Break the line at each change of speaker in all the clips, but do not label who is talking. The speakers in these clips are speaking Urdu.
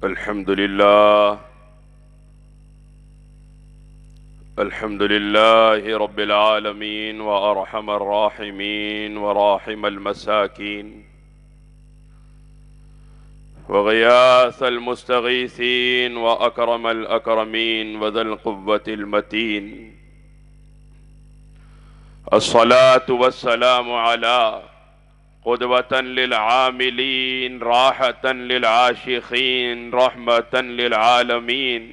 الحمد لله الحمد لله رب العالمين وأرحم الراحمين وراحم المساكين وغياث المستغيثين وأكرم الأكرمين وذا القوة المتين. الصلاة والسلام على قدوة للعاملين راحة للعاشقين رحمة للعالمين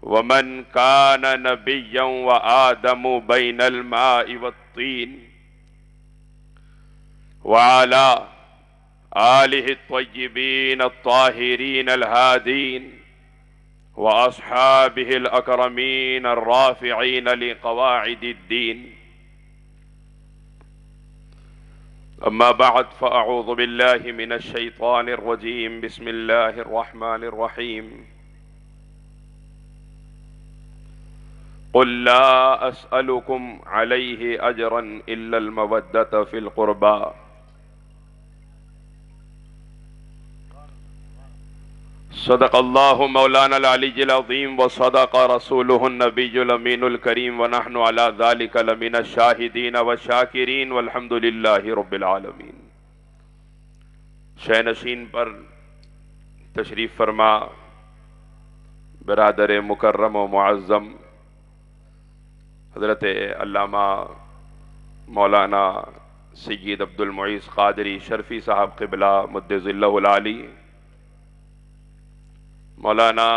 ومن كان نبيا وآدم بين الماء والطين وعلى آله الطيبين الطاهرين الهادين وأصحابه الأكرمين الرافعين لقواعد الدين. أما بعد فأعوذ بالله من الشيطان الرجيم. بسم الله الرحمن الرحيم. قل لا أسألكم عليه أجرا إلا المودة في القربى. صدق الله مولانا العلي العظيم وصدق رسوله النبي الأمين الكريم ونحن على ذلك لمن الشاهدين والشاكرين والحمد لله رب العالمين. شینشین پر تشریف فرما برادر مکرم و معظم حضرت علامہ مولانا سید عبد المعیز قادری شرفی صاحب قبلہ مد ظلہ العالی، مولانا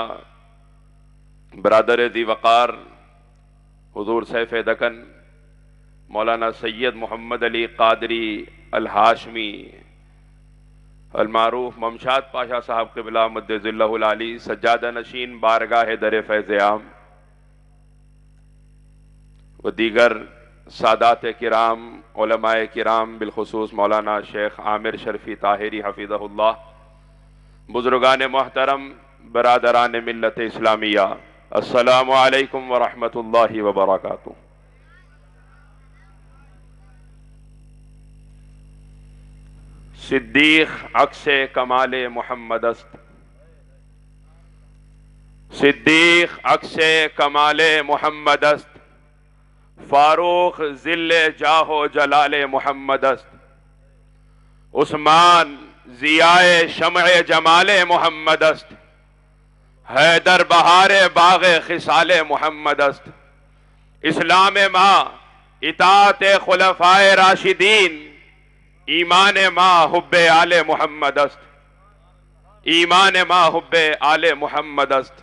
برادر ذی وقار حضور سیف دکن مولانا سید محمد علی قادری الہاشمی المعروف ممشاد پاشا صاحب قبلہ مد ظلہ العالی سجادہ نشین بارگاہ در فیض عام و دیگر سادات کرام علماء کرام بالخصوص مولانا شیخ عامر شرفی طاہری حفظہ اللہ، بزرگان محترم، برادران ملت اسلامیہ، السلام علیکم ورحمۃ اللہ وبرکاتہ. صدیق عکس کمال محمد است، صدیق عکس کمال محمد است، فاروق ذل جاہ و جلال محمد است، عثمان ضیاء شمع جمال محمد است، حیدر بہار باغ خصال محمد است، اسلام ما اطاعت خلفائے راشدین، ایمان ما حب آل محمد است، ایمان ما حب آل محمد است.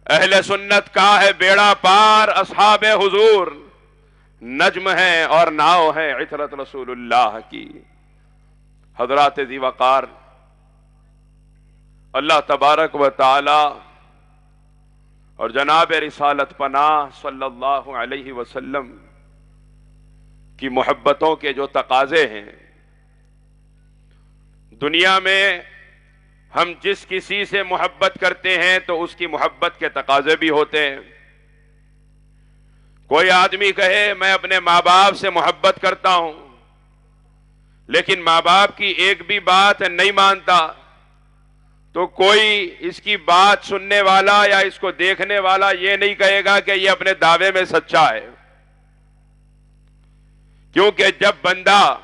اہل سنت کا ہے بیڑا پار، اصحاب حضور نجم ہیں اور ناؤ ہیں عطرت رسول اللہ کی. حضرات ذی وقار، اللہ تبارک و تعالی اور جناب رسالت پناہ صلی اللہ علیہ وسلم کی محبتوں کے جو تقاضے ہیں، دنیا میں ہم جس کسی سے محبت کرتے ہیں تو اس کی محبت کے تقاضے بھی ہوتے ہیں. کوئی آدمی کہے میں اپنے ماں باپ سے محبت کرتا ہوں لیکن ماں باپ کی ایک بھی بات نہیں مانتا، تو کوئی اس کی بات سننے والا یا اس کو دیکھنے والا یہ نہیں کہے گا کہ یہ اپنے دعوے میں سچا ہے. کیونکہ جب بندہ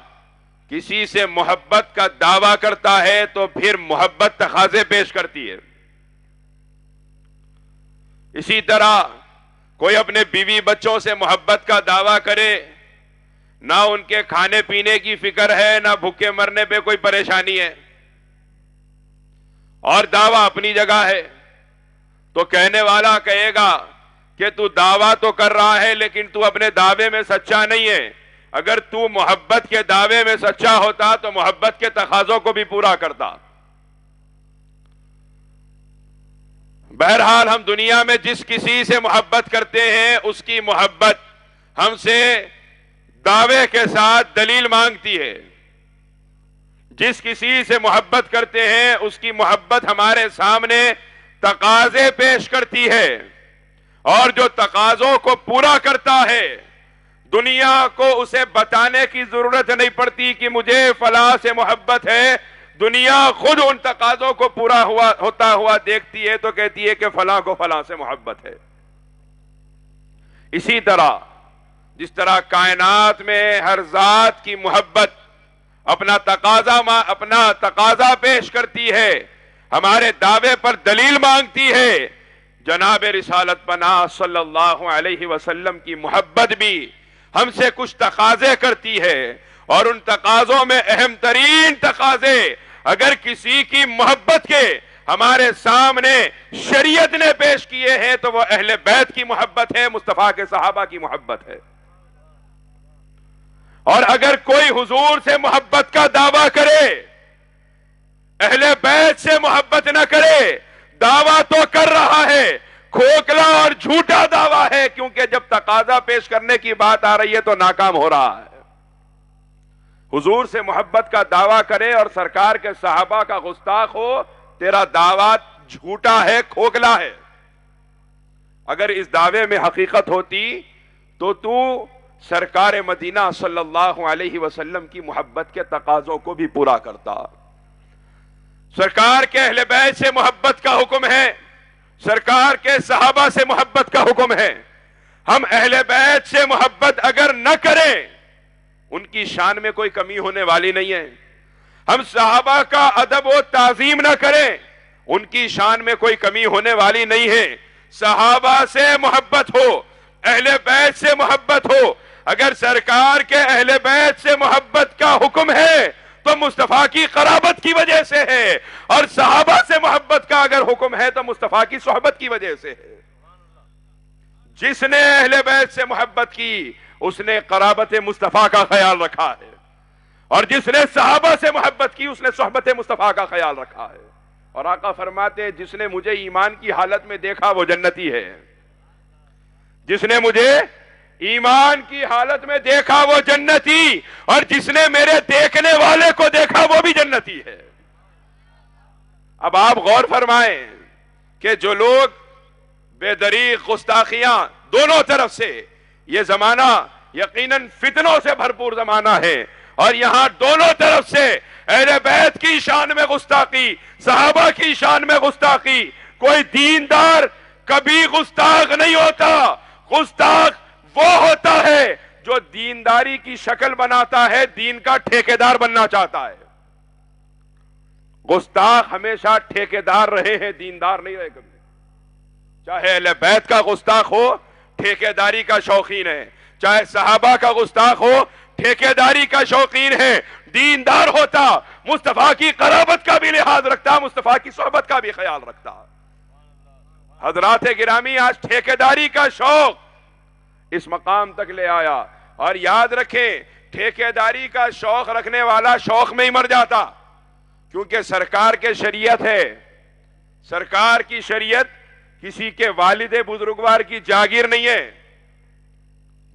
کسی سے محبت کا دعویٰ کرتا ہے تو پھر محبت تقاضے پیش کرتی ہے. اسی طرح کوئی اپنے بیوی بچوں سے محبت کا دعویٰ کرے، نہ ان کے کھانے پینے کی فکر ہے، نہ بھوکے مرنے پہ کوئی پریشانی ہے، اور دعویٰ اپنی جگہ ہے، تو کہنے والا کہے گا کہ تو دعویٰ تو کر رہا ہے لیکن تو اپنے دعوے میں سچا نہیں ہے. اگر تو محبت کے دعوے میں سچا ہوتا تو محبت کے تقاضوں کو بھی پورا کرتا. بہرحال ہم دنیا میں جس کسی سے محبت کرتے ہیں اس کی محبت ہم سے دعوے کے ساتھ دلیل مانگتی ہے. جس کسی سے محبت کرتے ہیں اس کی محبت ہمارے سامنے تقاضے پیش کرتی ہے، اور جو تقاضوں کو پورا کرتا ہے دنیا کو اسے بتانے کی ضرورت نہیں پڑتی کہ مجھے فلاں سے محبت ہے، دنیا خود ان تقاضوں کو پورا ہوتا ہوا دیکھتی ہے تو کہتی ہے کہ فلاں کو فلاں سے محبت ہے۔ اسی طرح جس طرح کائنات میں ہر ذات کی محبت اپنا تقاضا پیش کرتی ہے، ہمارے دعوے پر دلیل مانگتی ہے، جناب رسالت پناہ صلی اللہ علیہ وسلم کی محبت بھی ہم سے کچھ تقاضے کرتی ہے، اور ان تقاضوں میں اہم ترین تقاضے اگر کسی کی محبت کے ہمارے سامنے شریعت نے پیش کیے ہیں تو وہ اہل بیت کی محبت ہے، مصطفیٰ کے صحابہ کی محبت ہے۔ اور اگر کوئی حضور سے محبت کا دعویٰ کرے، اہل بیت سے محبت نہ کرے، دعویٰ تو کر رہا ہے، کھوکھلا اور جھوٹا دعویٰ ہے، کیونکہ جب تقاضا پیش کرنے کی بات آ رہی ہے تو ناکام ہو رہا ہے۔ حضور سے محبت کا دعویٰ کرے اور سرکار کے صحابہ کا گستاخ ہو، تیرا دعویٰ جھوٹا ہے، کھوکھلا ہے۔ اگر اس دعوے میں حقیقت ہوتی تو سرکار مدینہ صلی اللہ علیہ وسلم کی محبت کے تقاضوں کو بھی پورا کرتا۔ سرکار کے اہل بیت سے محبت کا حکم ہے، سرکار کے صحابہ سے محبت کا حکم ہے۔ ہم اہل بیت سے محبت اگر نہ کریں، ان کی شان میں کوئی کمی ہونے والی نہیں ہے۔ ہم صحابہ کا ادب و تعظیم نہ کریں، ان کی شان میں کوئی کمی ہونے والی نہیں ہے۔ صحابہ سے محبت ہو، اہل بیت سے محبت ہو۔ اگر سرکار کے اہل بیت سے محبت کا حکم ہے تو مصطفیٰ کی قرابت کی وجہ سے ہے، اور صحابہ سے محبت کا اگر حکم ہے تو مصطفیٰ کی صحبت کی وجہ سے ہے۔ جس نے اہل بیت سے محبت کی اس نے قرابت مصطفیٰ کا خیال رکھا ہے، اور جس نے صحابہ سے محبت کی اس نے صحبت مصطفیٰ کا خیال رکھا ہے۔ اور آقا فرماتے ہیں جس نے مجھے ایمان کی حالت میں دیکھا وہ جنتی ہے، جس نے مجھے ایمان کی حالت میں دیکھا وہ جنتی، اور جس نے میرے دیکھنے والے کو دیکھا وہ بھی جنتی ہے۔ اب آپ غور فرمائیں کہ جو لوگ بے دریغ گستاخیاں دونوں طرف سے، یہ زمانہ یقیناً فتنوں سے بھرپور زمانہ ہے، اور یہاں دونوں طرف سے اہل بیت کی شان میں گستاخی، صحابہ کی شان میں گستاخی۔ کوئی دیندار کبھی گستاخ نہیں ہوتا، گستاخ وہ ہوتا ہے جو دینداری کی شکل بناتا ہے، دین کا ٹھیکیدار بننا چاہتا ہے۔ گستاخ ہمیشہ ٹھیکیدار رہے ہیں، دیندار نہیں رہے کبھی۔ چاہے اہل بیت کا گستاخ ہو، ٹھیکیداری کا شوقین ہے، چاہے صحابہ کا گستاخ ہو، ٹھیکیداری کا شوقین ہے۔ دیندار ہوتا مصطفیٰ کی قرابت کا بھی لحاظ رکھتا، مصطفیٰ کی صحبت کا بھی خیال رکھتا۔ حضرات گرامی، آج ٹھیکیداری کا شوق اس مقام تک لے آیا، اور یاد رکھیں ٹھیکیداری کا شوق رکھنے والا شوق میں ہی مر جاتا، کیونکہ سرکار کے شریعت ہے۔ سرکار کی شریعت کسی کے والد بزرگوار کی جاگیر نہیں ہے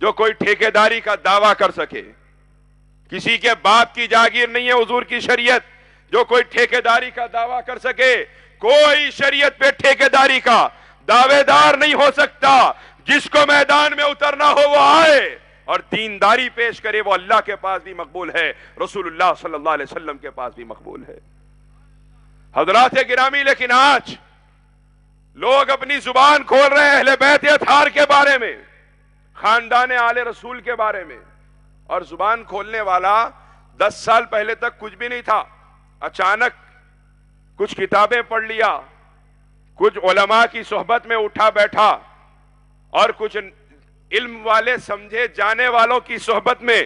جو کوئی ٹھیکیداری کا دعویٰ کر سکے، کسی کے باپ کی جاگیر نہیں ہے حضور کی شریعت جو کوئی ٹھیکیداری کا دعویٰ کر سکے۔ کوئی شریعت پہ ٹھیکیداری کا دعوے دار نہیں ہو سکتا۔ جس کو میدان میں اترنا ہو وہ آئے اور دینداری پیش کرے، وہ اللہ کے پاس بھی مقبول ہے، رسول اللہ صلی اللہ علیہ وسلم کے پاس بھی مقبول ہے۔ حضرات گرامی، لیکن آج لوگ اپنی زبان کھول رہے ہیں اہل بیت اطہار کے بارے میں، خاندان آل رسول کے بارے میں، اور زبان کھولنے والا 10 سال پہلے تک کچھ بھی نہیں تھا، اچانک کچھ کتابیں پڑھ لیا، کچھ علماء کی صحبت میں اٹھا بیٹھا، اور کچھ علم والے سمجھے جانے والوں کی صحبت میں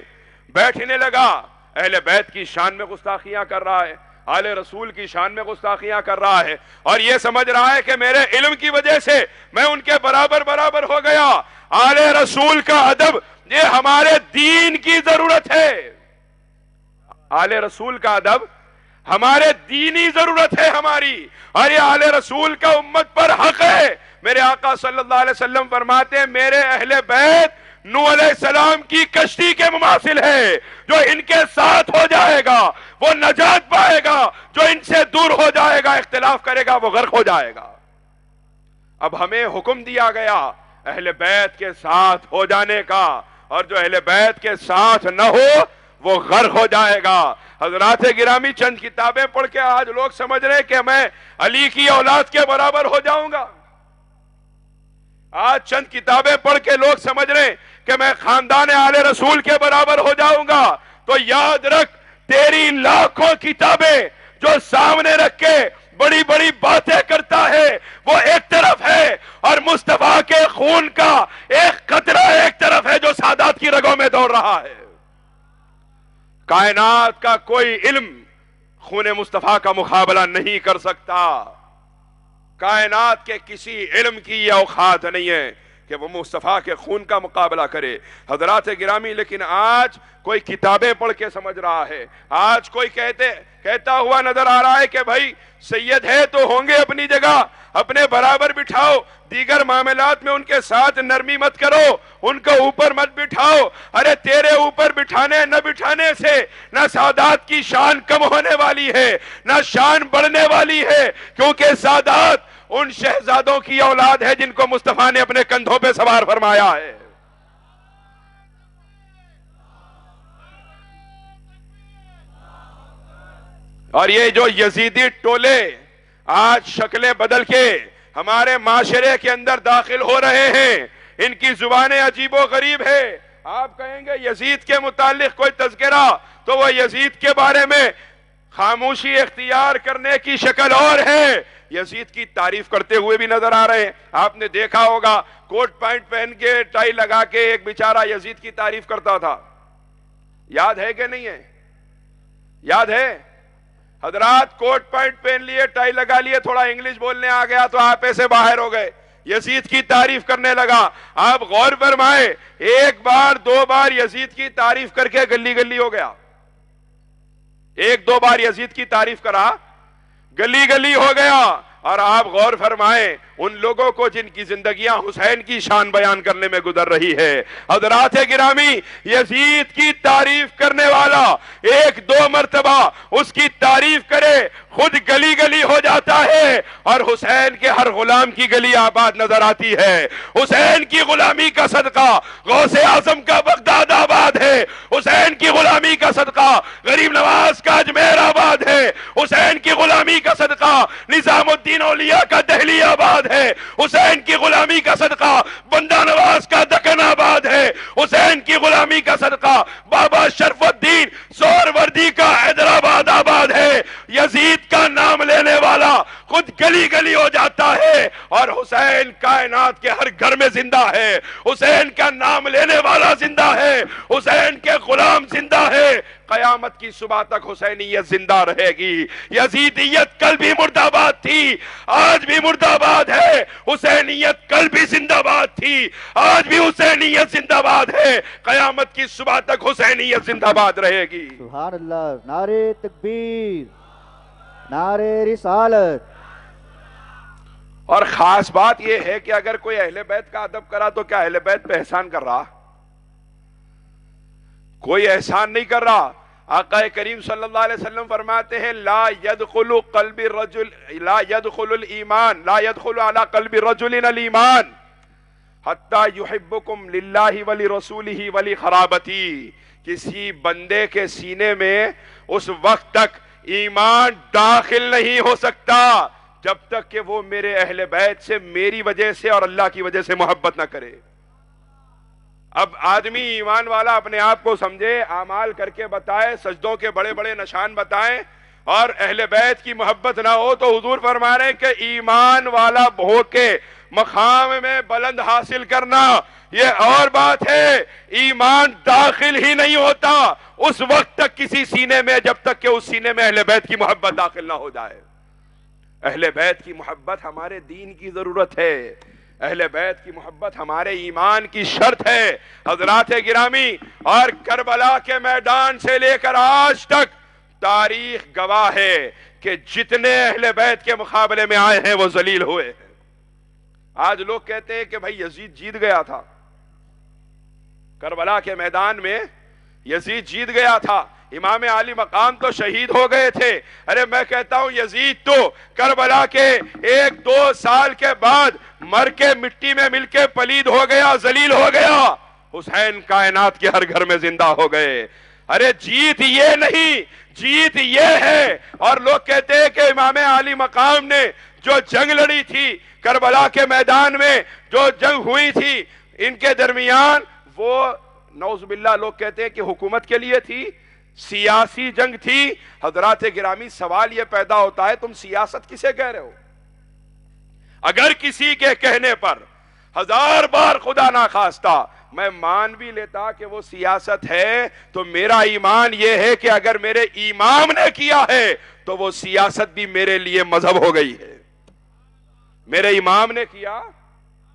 بیٹھنے لگا، اہل بیت کی شان میں گستاخیاں کر رہا ہے، آل رسول کی شان میں گستاخیاں کر رہا ہے، اور یہ سمجھ رہا ہے کہ میرے علم کی وجہ سے میں ان کے برابر ہو گیا۔ آل رسول کا ادب یہ ہمارے دین کی ضرورت ہے، آل رسول کا ادب ہمارے دینی ضرورت ہے ہماری، اور یہ آل رسول کا امت پر حق ہے۔ میرے آقا صلی اللہ علیہ وسلم فرماتے ہیں میرے اہل بیت نوح علیہ السلام کی کشتی کے مماثل ہے، جو ان کے ساتھ ہو جائے گا وہ نجات پائے گا، جو ان سے دور ہو جائے گا اختلاف کرے گا وہ غرق ہو جائے گا۔ اب ہمیں حکم دیا گیا اہل بیت کے ساتھ ہو جانے کا، اور جو اہل بیت کے ساتھ نہ ہو وہ غرق ہو جائے گا۔ حضرات گرامی، چند کتابیں پڑھ کے آج لوگ سمجھ رہے کہ میں علی کی اولاد کے برابر ہو جاؤں گا۔ آج چند کتابیں پڑھ کے لوگ سمجھ رہے کہ میں خاندان آل رسول کے برابر ہو جاؤں گا۔ تو یاد رکھ، تیری لاکھوں کتابیں جو سامنے رکھ کے بڑی بڑی باتیں کرتا ہے وہ ایک طرف ہے، اور مصطفیٰ کے خون کا ایک قطرہ ایک طرف ہے جو سادات کی رگوں میں دوڑ رہا ہے۔ کائنات کا کوئی علم خون مصطفیٰ کا مقابلہ نہیں کر سکتا۔ کائنات کے کسی علم کی یہ اوقات نہیں ہے کہ وہ مصطفیٰ کے خون کا مقابلہ کرے۔ حضرات گرامی، لیکن آج کوئی کتابیں پڑھ کے سمجھ رہا ہے، آج کوئی کہتا ہوا نظر آ رہا ہے کہ بھائی سید ہے تو ہوں گے اپنی جگہ، اپنے برابر بٹھاؤ، دیگر معاملات میں ان کے ساتھ نرمی مت کرو، ان کو اوپر مت بٹھاؤ۔ ارے تیرے اوپر بٹھانے نہ بٹھانے سے نہ سادات کی شان کم ہونے والی ہے نہ شان بڑھنے والی ہے، کیونکہ سادات ان شہزادوں کی اولاد ہے جن کو مصطفیٰ نے اپنے کندھوں پہ سوار فرمایا ہے۔ اور یہ جو یزیدی ٹولے آج شکلیں بدل کے ہمارے معاشرے کے اندر داخل ہو رہے ہیں، ان کی زبانیں عجیب و غریب ہے۔ آپ کہیں گے یزید کے متعلق کوئی تذکرہ تو وہ یزید کے بارے میں خاموشی اختیار کرنے کی شکل اور ہے، یزید کی تعریف کرتے ہوئے بھی نظر آ رہے ہیں۔ آپ نے دیکھا ہوگا کوٹ پینٹ پہن کے ٹائی لگا کے ایک بیچارہ یزید کی تعریف کرتا تھا، یاد ہے کہ نہیں ہے؟ یاد ہے؟ حضرات کوٹ پینٹ پہن لیے، ٹائی لگا لیے، تھوڑا انگلش بولنے آ گیا تو آپے سے باہر ہو گئے، یزید کی تعریف کرنے لگا۔ آپ غور فرمائیں، ایک بار دو بار یزید کی تعریف کر کے گلی گلی ہو گیا، ایک دو بار یزید کی تعریف کرا گلی گلی ہو گیا۔ اور آپ غور فرمائیں ان لوگوں کو جن کی زندگیاں حسین کی شان بیان کرنے میں گزر رہی ہے۔ حضرات گرامی، یزید کی تعریف کرنے والا ایک دو مرتبہ اس کی تعریف کرے خود گلی گلی ہو جاتا ہے، اور حسین کے ہر غلام کی گلی آباد نظر آتی ہے۔ حسین کی غلامی کا صدقہ غوث اعظم کا بغداد آباد ہے، حسین کی غلامی کا صدقہ غریب نواز کا اجمیر آباد ہے، حسین کی غلامی کا صدقہ نظام الدین اولیاء کا دہلی آباد ہے، حسین کی غلامی کا صدقہ بندہ نواز کا دکن آباد ہے، حسین کی غلامی کا صدقہ بابا شرف الدین سہروردی کا حیدرآباد آباد ہے۔ یزید کا نام لینے والا خود گلی گلی ہو جاتا ہے، اور حسین کائنات کے ہر گھر میں زندہ ہے۔ حسین کا نام لینے والا زندہ ہے، حسین کے غلام زندہ ہے۔ قیامت کی صبح تک حسینیت زندہ رہے گی۔ یزیدیت کل بھی مرد آباد تھی، آج بھی مرد آباد ہے۔ حسینیت کل بھی زندہ باد تھی، آج بھی حسینیت زندہ باد ہے۔ قیامت کی صبح تک حسینیت زندہ باد رہے گی۔
سبحان اللہ، نعرہ تکبیر، نعرہ رسالت۔
اور خاص بات یہ ہے کہ اگر کوئی اہل بیت کا ادب کرا تو کیا اہل بیت پہ احسان کر رہا؟ کوئی احسان نہیں کر رہا۔ آقا کریم صلی اللہ علیہ وسلم فرماتے ہیں لا يدخل الایمان، لا يدخل على قلب رجل الایمان حتی یحبکم للہ ولرسولہ ولقرابتہ۔ کسی بندے کے سینے میں اس وقت تک ایمان داخل نہیں ہو سکتا جب تک کہ وہ میرے اہل بیت سے میری وجہ سے اور اللہ کی وجہ سے محبت نہ کرے۔ اب آدمی ایمان والا اپنے آپ کو سمجھے، اعمال کر کے بتائے، سجدوں کے بڑے بڑے نشان بتائیں، اور اہل بیت کی محبت نہ ہو تو حضور فرما رہے ہیں کہ ایمان والا ہو کے مقام میں بلند حاصل کرنا یہ اور بات ہے، ایمان داخل ہی نہیں ہوتا اس وقت تک کسی سینے میں جب تک کہ اس سینے میں اہل بیت کی محبت داخل نہ ہو جائے۔ اہل بیت کی محبت ہمارے دین کی ضرورت ہے، اہل بیت کی محبت ہمارے ایمان کی شرط ہے۔ حضرات گرامی، اور کربلا کے میدان سے لے کر آج تک تاریخ گواہ ہے کہ جتنے اہل بیت کے مقابلے میں آئے ہیں وہ ذلیل ہوئے ہیں۔ آج لوگ کہتے ہیں کہ بھائی یزید جیت گیا تھا، کربلا کے میدان میں یزید جیت گیا تھا، امام علی مقام تو شہید ہو گئے تھے۔ ارے میں کہتا ہوں یزید تو کربلا کے 1-2 سال کے بعد مر کے مٹی میں مل کے پلید ہو گیا، ذلیل ہو گیا۔ حسین کائنات کے ہر گھر میں زندہ ہو گئے۔ ارے جیت یہ نہیں، جیت یہ ہے. اور لوگ کہتے ہیں کہ امام عالی مقام نے جو جنگ لڑی تھی کربلا کے میدان میں، جو جنگ ہوئی تھی ان کے درمیان، وہ نعوذ باللہ لوگ کہتے ہیں کہ حکومت کے لیے تھی، سیاسی جنگ تھی. حضرات گرامی سوال یہ پیدا ہوتا ہے تم سیاست کسے کہہ رہے ہو؟ اگر کسی کے کہنے پر 1000 بار خدا ناخواستہ میں مان بھی لیتا کہ وہ سیاست ہے، تو میرا ایمان یہ ہے کہ اگر میرے امام نے کیا ہے تو وہ سیاست بھی میرے لیے مذہب ہو گئی ہے. میرے امام نے کیا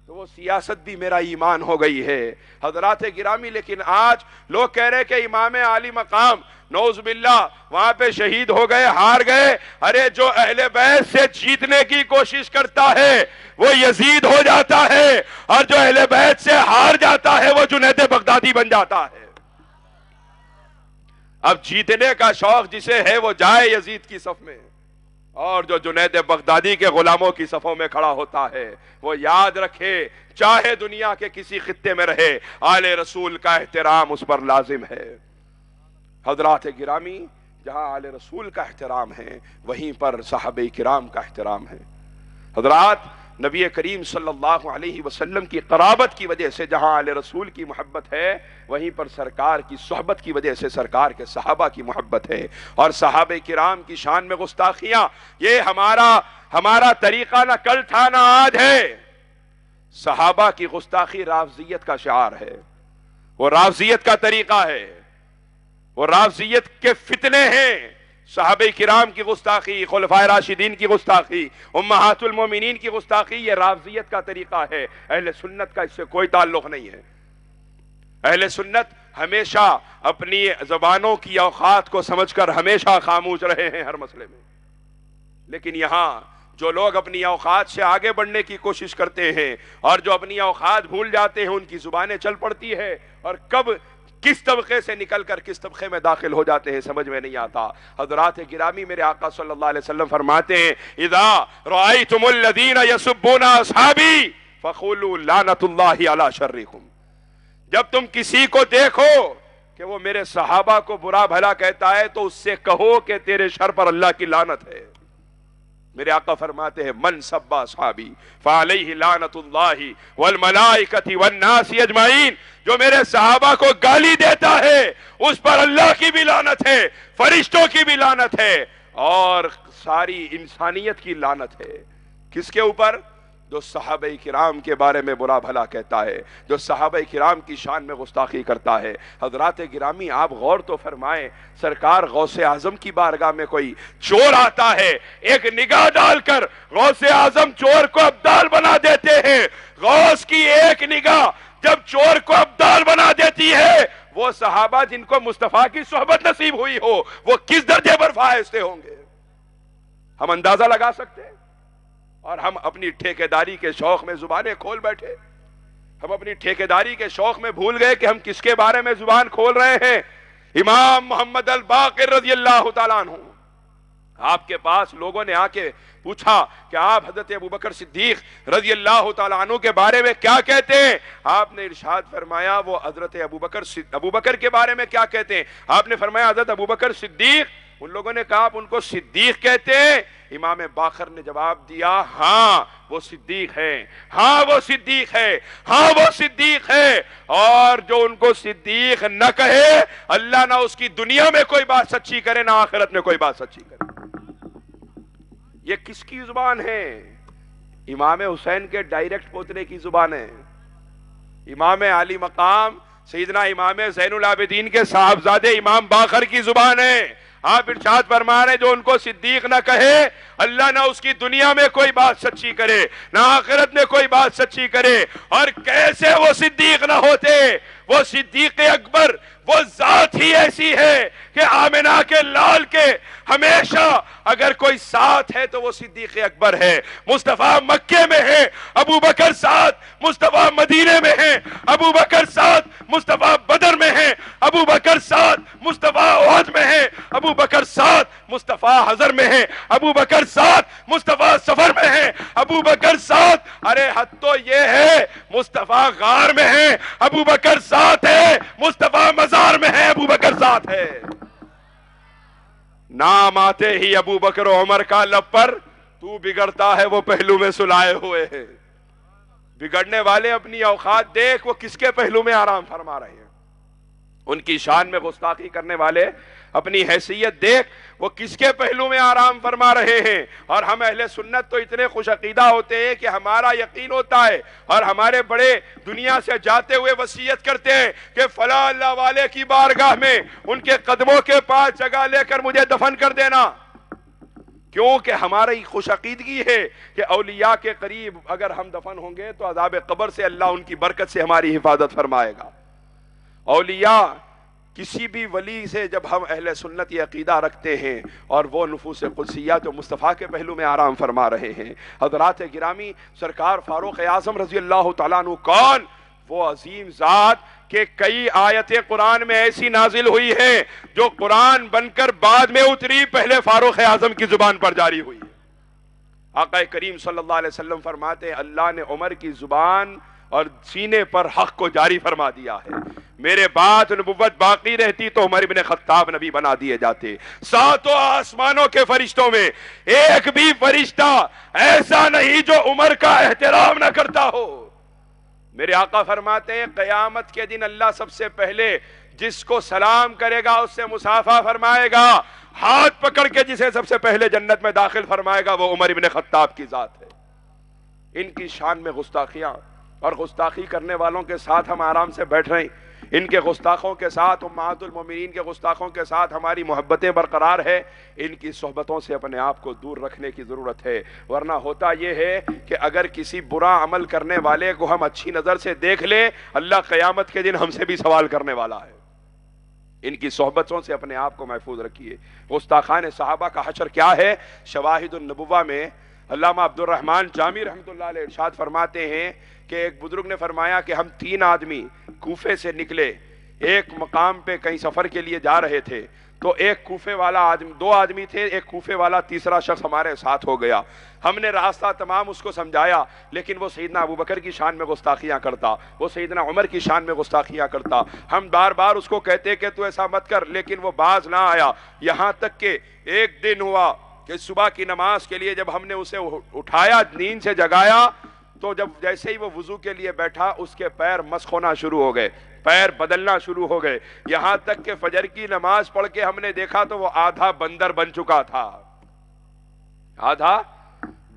تو وہ سیاست بھی میرا ایمان ہو گئی ہے. حضرات گرامی لیکن آج لوگ کہہ رہے کہ امام عالی مقام نعوذ باللہ وہاں پہ شہید ہو گئے، ہار گئے. ارے جو اہل بیت سے جیتنے کی کوشش کرتا ہے وہ یزید ہو جاتا ہے، اور جو اہل بیت سے ہار جاتا ہے وہ جنید بغدادی بن جاتا ہے. اب جیتنے کا شوق جسے ہے وہ جائے یزید کی صف میں، اور جو جنید بغدادی کے غلاموں کی صفوں میں کھڑا ہوتا ہے وہ یاد رکھے چاہے دنیا کے کسی خطے میں رہے، آل رسول کا احترام اس پر لازم ہے. حضرات گرامی جہاں آل رسول کا احترام ہے وہیں پر صحابہ کرام کا احترام ہے. حضرات نبی کریم صلی اللہ علیہ وسلم کی قرابت کی وجہ سے جہاں آل رسول کی محبت ہے وہیں پر سرکار کی صحبت کی وجہ سے سرکار کے صحابہ کی محبت ہے. اور صحابہ کرام کی شان میں گستاخیاں یہ ہمارا طریقہ نہ کل تھا نہ آج ہے. صحابہ کی گستاخی رافضیت کا شعار ہے، وہ رافضیت کا طریقہ ہے، وہ رافضیت کے فتنے ہیں. صحابہ کرام کی گستاخی، خلفائے راشدین کی گستاخی، امہات المومنین کی گستاخی، یہ رافضیت کا طریقہ ہے. اہل سنت کا اس سے کوئی تعلق نہیں ہے. اہل سنت ہمیشہ اپنی زبانوں کی اوقات کو سمجھ کر ہمیشہ خاموش رہے ہیں ہر مسئلے میں. لیکن یہاں جو لوگ اپنی اوقات سے آگے بڑھنے کی کوشش کرتے ہیں اور جو اپنی اوقات بھول جاتے ہیں ان کی زبانیں چل پڑتی ہے، اور کب کس طبقے سے نکل کر کس طبقے میں داخل ہو جاتے ہیں سمجھ میں نہیں آتا. حضرات گرامی میرے آقا صلی اللہ علیہ وسلم فرماتے ہیں اذا رأيتم الذين يسبون اصحابي فقولوا لعنت اللہ علی شرهم. جب تم کسی کو دیکھو کہ وہ میرے صحابہ کو برا بھلا کہتا ہے تو اس سے کہو کہ تیرے شر پر اللہ کی لعنت ہے. میرے آقا فرماتے ہیں من سب اصحابی فعلیہ لعنت اللہ والملائکۃ والناس اجمعین. جو میرے صحابہ کو گالی دیتا ہے اس پر اللہ کی بھی لعنت ہے، فرشتوں کی بھی لعنت ہے، اور ساری انسانیت کی لعنت ہے. کس کے اوپر؟ جو صحابہ کرام کے بارے میں برا بھلا کہتا ہے، جو صحابہ کرام کی شان میں گستاخی کرتا ہے. حضرات گرامی آپ غور تو فرمائیں، سرکار غوث اعظم کی بارگاہ میں کوئی چور آتا ہے، ایک نگاہ ڈال کر غوث اعظم چور کو ابدال بنا دیتے ہیں. غوث کی ایک نگاہ جب چور کو ابدال بنا دیتی ہے، وہ صحابہ جن کو مصطفیٰ کی صحبت نصیب ہوئی ہو وہ کس درجے پر فائزتے ہوں گے ہم اندازہ لگا سکتے ہیں. اور ہم اپنی ٹھیکیداری کے شوق میں زبانیں کھول بیٹھے. ہم اپنی ٹھیکیداری کے شوق میں بھول گئے کہ ہم کس کے بارے میں زبان کھول رہے ہیں. امام محمد الباقر رضی اللہ تعالیٰ عنہ، آپ کے پاس لوگوں نے آ کے پوچھا کہ آپ حضرت ابوبکر صدیق رضی اللہ تعالیٰ عنہ کے بارے میں کیا کہتے ہیں؟ آپ نے ارشاد فرمایا وہ حضرت ابوبکر کے بارے میں کیا کہتے ہیں؟ آپ نے فرمایا حضرت ابوبکر صدیق. ان لوگوں نے کہا آپ ان کو صدیق کہتے ہیں؟ امام باقر نے جواب دیا ہاں وہ صدیق ہے، ہاں وہ صدیق ہے، ہاں وہ صدیق ہے. اور جو ان کو صدیق نہ کہے اللہ نہ اس کی دنیا میں کوئی بات سچی کرے نہ آخرت میں کوئی بات سچی کرے. یہ کس کی زبان ہے؟ امام حسین کے ڈائریکٹ پوترے کی زبان ہے. امام علی مقام سیدنا امام زین العابدین کے صاحبزادے امام باقر کی زبان ہے. آپ ارشاد فرما رہے جو ان کو صدیق نہ کہے اللہ نہ اس کی دنیا میں کوئی بات سچی کرے نہ آخرت میں کوئی بات سچی کرے. اور کیسے وہ صدیق نہ ہوتے؟ وہ صدیق اکبر وہ ذات ہی ایسی ہے کہ آمنہ کے لال کے ہمیشہ اگر کوئی ساتھ ہے تو وہ صدیق اکبر ہے. مصطفیٰ مکے میں ہے، ابو بکر ساتھ مصطفیٰ مدینے میں ہے، ابو بکر ساتھ مصطفیٰ بدر میں ہے، ابو بکر ساتھ مصطفیٰ احد میں ہے، ابو بکر ساتھ مصطفیٰ حضر میں ہے، ابو بکر ساتھ مصطفیٰ سفر میں ہے، ابو بکر ساتھ ارے حد تو یہ ہے مصطفیٰ غار میں ہے، ابو بکر ساتھ ہے مصطفیٰ مزار میں ہے، ابو بکر ساتھ ہے۔ نام آتے ہی ابو بکر و عمر کا لب پر تو بگڑتا ہے وہ پہلو میں سلائے ہوئے ہیں۔ بگڑنے والے اپنی اوقات دیکھ وہ کس کے پہلو میں آرام فرما رہے ہیں، ان کی شان میں گستاخی کرنے والے اپنی حیثیت دیکھ وہ کس کے پہلو میں آرام فرما رہے ہیں۔ اور ہم اہل سنت تو اتنے خوش عقیدہ ہوتے ہیں کہ ہمارا یقین ہوتا ہے اور ہمارے بڑے دنیا سے جاتے ہوئے وصیت کرتے ہیں کہ فلاں اللہ والے کی بارگاہ میں ان کے قدموں کے پاس جگہ لے کر مجھے دفن کر دینا، کیونکہ ہماری خوش عقیدگی ہے کہ اولیاء کے قریب اگر ہم دفن ہوں گے تو عذاب قبر سے اللہ ان کی برکت سے ہماری حفاظت فرمائے گا۔ اولیاء کسی بھی ولی سے جب ہم اہل سنت یہ عقیدہ رکھتے ہیں اور وہ نفوس قدسیہ جو مصطفیٰ کے پہلو میں آرام فرما رہے ہیں۔ حضرات گرامی، سرکار فاروق اعظم رضی اللہ تعالیٰ عنہ کون؟ وہ عظیم ذات کہ کئی آیتیں قرآن میں ایسی نازل ہوئی ہیں جو قرآن بن کر بعد میں اتری، پہلے فاروق اعظم کی زبان پر جاری ہوئی۔ آقا کریم صلی اللہ علیہ وسلم فرماتے ہیں اللہ نے عمر کی زبان اور سینے پر حق کو جاری فرما دیا ہے، میرے بعد نبوت باقی رہتی تو عمر بن خطاب نبی بنا دیے جاتے۔ ساتوں آسمانوں کے فرشتوں میں ایک بھی فرشتہ ایسا نہیں جو عمر کا احترام نہ کرتا ہو۔ میرے آقا فرماتے ہیں قیامت کے دن اللہ سب سے پہلے جس کو سلام کرے گا اس سے مصافحہ فرمائے گا، ہاتھ پکڑ کے جسے سب سے پہلے جنت میں داخل فرمائے گا وہ عمر بن خطاب کی ذات ہے۔ ان کی شان میں گستاخیاں اور گستاخی کرنے والوں کے ساتھ ہم آرام سے بیٹھ رہے ہیں، ان کے گستاخوں کے ساتھ، امہات المومنین کے گستاخوں کے ساتھ ہماری محبتیں برقرار ہے، ان کی صحبتوں سے اپنے آپ کو دور رکھنے کی ضرورت ہے، ورنہ ہوتا یہ ہے کہ اگر کسی برا عمل کرنے والے کو ہم اچھی نظر سے دیکھ لیں اللہ قیامت کے دن ہم سے بھی سوال کرنے والا ہے۔ ان کی صحبتوں سے اپنے آپ کو محفوظ رکھیے۔ گستاخان صحابہ کا حشر کیا ہے؟ شواہد النبوہ میں علامہ عبد الرحمن جامی رحمۃ اللہ علیہ ارشاد فرماتے ہیں کہ ایک بزرگ نے فرمایا کہ ہم 3 آدمی کوفے سے نکلے، ایک مقام پہ کہیں سفر کے لیے جا رہے تھے، تو ایک کوفے والا آدمی، 2 آدمی تھے، ایک کوفے والا تیسرا شخص ہمارے ساتھ ہو گیا۔ ہم نے راستہ تمام اس کو سمجھایا لیکن وہ سیدنا ابو بکر کی شان میں گستاخیاں کرتا، وہ سیدنا عمر کی شان میں گستاخیاں کرتا۔ ہم بار بار اس کو کہتے کہ تو ایسا مت کر، لیکن وہ باز نہ آیا، یہاں تک کہ ایک دن ہوا کہ صبح کی نماز کے لیے جب ہم نے اسے اٹھایا، نیند سے جگایا، تو جب جیسے ہی وہ وضو کے لیے بیٹھا اس کے پیر مسخ ہونا شروع ہو گئے، پیر بدلنا شروع ہو گئے، یہاں تک کہ فجر کی نماز پڑھ کے ہم نے دیکھا تو وہ آدھا بندر بن چکا تھا، آدھا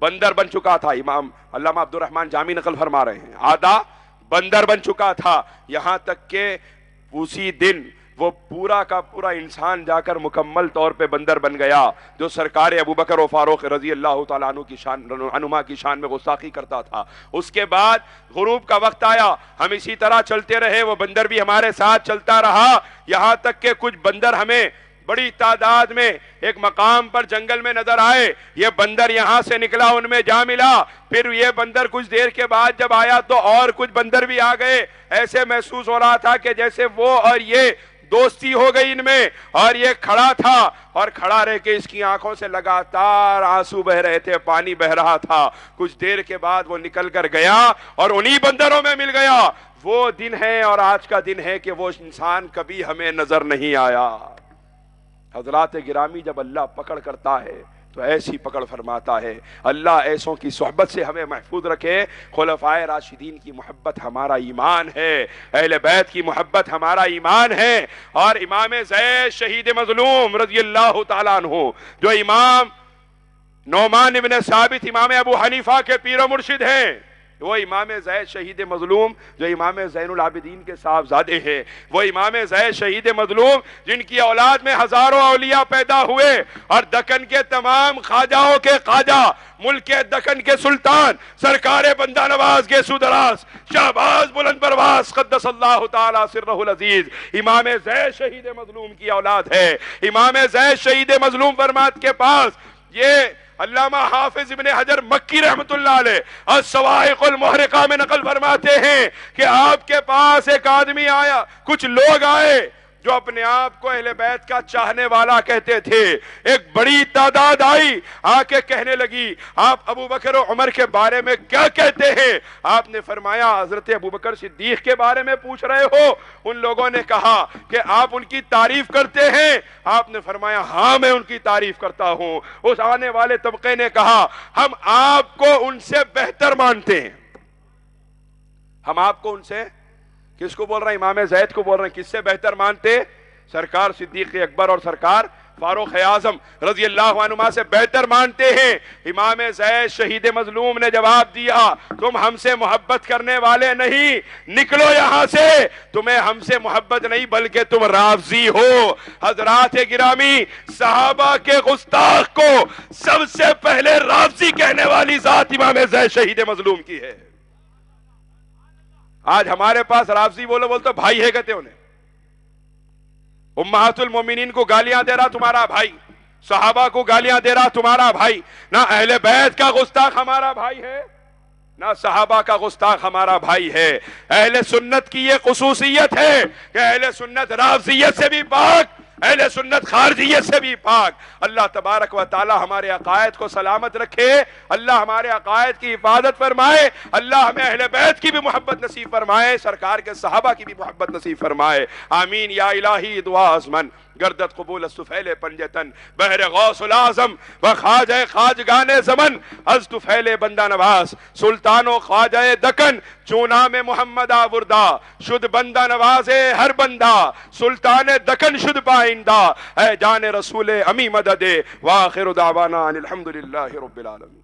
بندر بن چکا تھا۔ امام علامہ عبد الرحمن جامی نقل فرما رہے ہیں آدھا بندر بن چکا تھا، یہاں تک کہ اسی دن وہ پورا کا پورا انسان جا کر مکمل طور پہ بندر بن گیا، جو سرکار ابو بکر و فاروق رضی اللہ تعالیٰ عنہ کی شان، عنہما کی شان میں گستاخی کرتا تھا۔ اس کے بعد غروب کا وقت آیا، ہم اسی طرح چلتے رہے، وہ بندر بھی ہمارے ساتھ چلتا رہا، یہاں تک کہ کچھ بندر ہمیں بڑی تعداد میں ایک مقام پر جنگل میں نظر آئے، یہ بندر یہاں سے نکلا ان میں جا ملا، پھر یہ بندر کچھ دیر کے بعد جب آیا تو اور کچھ بندر بھی آ گئے، ایسے محسوس ہو رہا تھا کہ جیسے وہ اور یہ دوستی ہو گئی ان میں، اور یہ کھڑا تھا اور کھڑا رہ کے اس کی آنکھوں سے لگاتار آنسو بہ رہے تھے، پانی بہ رہا تھا۔ کچھ دیر کے بعد وہ نکل کر گیا اور انہی بندروں میں مل گیا۔ وہ دن ہے اور آج کا دن ہے کہ وہ انسان کبھی ہمیں نظر نہیں آیا۔ حضرات گرامی، جب اللہ پکڑ کرتا ہے تو ایسی پکڑ فرماتا ہے۔ اللہ ایسوں کی صحبت سے ہمیں محفوظ رکھے۔ خلفائے راشدین کی محبت ہمارا ایمان ہے، اہل بیت کی محبت ہمارا ایمان ہے، اور امام زید شہید مظلوم رضی اللہ تعالیٰ عنہ، جو امام نعمان ابن ثابت امام ابو حنیفہ کے پیر و مرشد ہیں، وہ امام زید شہید مظلوم جو امام زین العابدین کے صاحبزادے ہیں، وہ امام زید شہید مظلوم جن کی اولاد میں ہزاروں اولیاء پیدا ہوئے، اور دکن کے تمام خواجاؤں کے خواجہ، ملک دکن کے سلطان، سرکار بندہ نواز گیسو دراز، شہباز بلند پرواز قدس اللہ تعالی سرہ العزیز، امام زید شہید مظلوم کی اولاد ہے۔ امام زید شہید مظلوم فرمات کے پاس یہ علامہ حافظ ابن حجر مکی رحمت اللہ علیہ الصواعق المحرقہ میں نقل فرماتے ہیں کہ آپ کے پاس ایک آدمی آیا، کچھ لوگ آئے جو اپنے آپ کو اہل بیت کا چاہنے والا کہتے تھے، ایک بڑی تعداد آئی آ کے کہنے لگی آپ ابو بکر و عمر کے بارے میں کیا کہتے ہیں؟ آپ نے فرمایا حضرت ابو بکر صدیق کے بارے میں پوچھ رہے ہو؟ ان لوگوں نے کہا کہ آپ ان کی تعریف کرتے ہیں؟ آپ نے فرمایا ہاں میں ان کی تعریف کرتا ہوں۔ اس آنے والے طبقے نے کہا ہم آپ کو ان سے بہتر مانتے ہیں، ہم آپ کو ان سے، کس کو بول رہے ہیں؟ امام زید کو بول رہے ہیں، کس سے بہتر مانتے؟ سرکار صدیق اکبر اور سرکار فاروق اعظم رضی اللہ عنہما سے بہتر مانتے ہیں۔ امام زید شہید مظلوم نے جواب دیا تم ہم سے محبت کرنے والے نہیں، نکلو یہاں سے، تمہیں ہم سے محبت نہیں بلکہ تم رافضی ہو۔ حضرات گرامی، صحابہ کے گستاخ کو سب سے پہلے رافضی کہنے والی ذات امام زید شہید مظلوم کی ہے۔ آج ہمارے پاس رافضی بولو بھائی ہے کہتے انہیں، امہات المومنین کو گالیاں دے رہا تمہارا بھائی، صحابہ کو گالیاں دے رہا تمہارا بھائی، نہ اہل بیت کا گستاخ ہمارا بھائی ہے نہ صحابہ کا گستاخ ہمارا بھائی ہے۔ اہل سنت کی یہ خصوصیت ہے کہ اہل سنت رافضیت سے بھی پاک، اہل سنت خارجیت سے بھی پاک۔ اللہ تبارک و تعالی ہمارے عقائد کو سلامت رکھے، اللہ ہمارے عقائد کی حفاظت فرمائے، اللہ ہمیں اہل بیت کی بھی محبت نصیب فرمائے، سرکار کے صحابہ کی بھی محبت نصیب فرمائے، آمین یا الہی۔ دعا ازمن گردت قبول السفیل پنجتن بحر غوث العظم و خواجہ خواجگان زمن از طفیل بندہ نواز سلطان و خواجہ دکن چونا میں محمد آوردہ شد بندہ نواز ہر بندہ سلطان دکن شد پائندہ اے جان رسول امی مدد وآخر دعوانا ان الحمدللہ رب العالمین۔